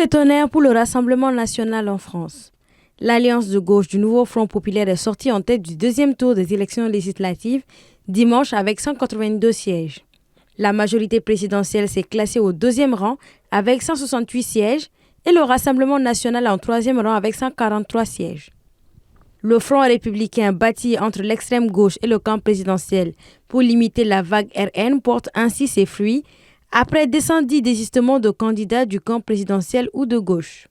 de tonnerre pour le Rassemblement national en France. L'alliance de gauche du nouveau Front populaire est sortie en tête du deuxième tour des élections législatives dimanche avec 182 sièges. La majorité présidentielle s'est classée au deuxième rang avec 168 sièges et le Rassemblement national en troisième rang avec 143 sièges. Le Front républicain bâti entre l'extrême gauche et le camp présidentiel pour limiter la vague RN porte ainsi ses fruits après 210 désistements de candidats du camp présidentiel ou de gauche.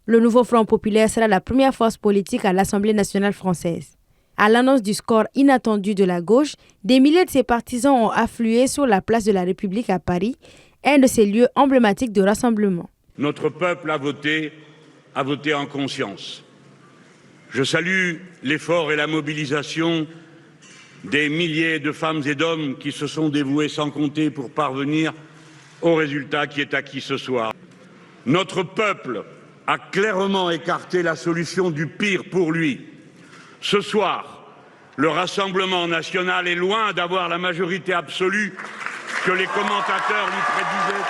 Le nouveau Front populaire sera la première force politique à l'Assemblée nationale française. À l'annonce du score inattendu de la gauche, des milliers de ses partisans ont afflué sur la place de la République à Paris, un de ces lieux emblématiques de rassemblement. Notre peuple a voté en conscience. Je salue l'effort et la mobilisation des milliers de femmes et d'hommes qui se sont dévoués sans compter pour parvenir au résultat qui est acquis ce soir. Notre peuple a clairement écarté la solution du pire pour lui. Ce soir, le Rassemblement national est loin d'avoir la majorité absolue que les commentateurs lui prédisaient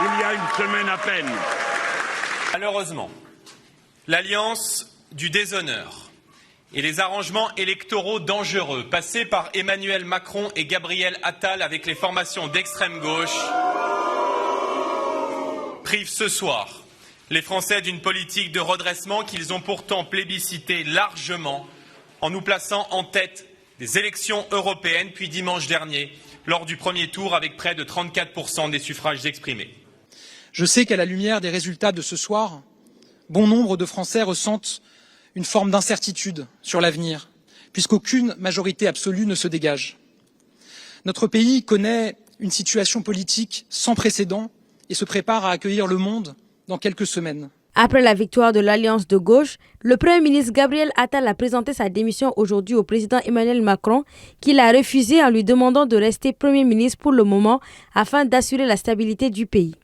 il y a une semaine à peine. Malheureusement, l'alliance du déshonneur et les arrangements électoraux dangereux passés par Emmanuel Macron et Gabriel Attal avec les formations d'extrême gauche privent ce soir les Français d'une politique de redressement qu'ils ont pourtant plébiscité largement en nous plaçant en tête des élections européennes, puis dimanche dernier, lors du premier tour avec près de 34% des suffrages exprimés. Je sais qu'à la lumière des résultats de ce soir, bon nombre de Français ressentent une forme d'incertitude sur l'avenir, puisqu'aucune majorité absolue ne se dégage. Notre pays connaît une situation politique sans précédent et se prépare à accueillir le monde dans quelques semaines. Après la victoire de l'Alliance de gauche, le Premier ministre Gabriel Attal a présenté sa démission aujourd'hui au président Emmanuel Macron, qui l'a refusé en lui demandant de rester Premier ministre pour le moment afin d'assurer la stabilité du pays.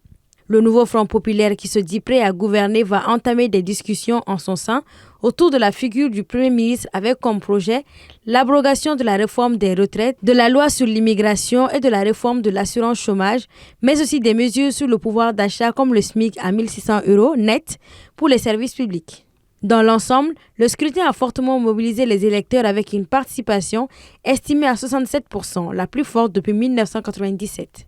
Le nouveau Front populaire qui se dit prêt à gouverner va entamer des discussions en son sein autour de la figure du Premier ministre avec comme projet l'abrogation de la réforme des retraites, de la loi sur l'immigration et de la réforme de l'assurance chômage, mais aussi des mesures sur le pouvoir d'achat comme le SMIC à 1 600 € net pour les services publics. Dans l'ensemble, le scrutin a fortement mobilisé les électeurs avec une participation estimée à 67%, la plus forte depuis 1997.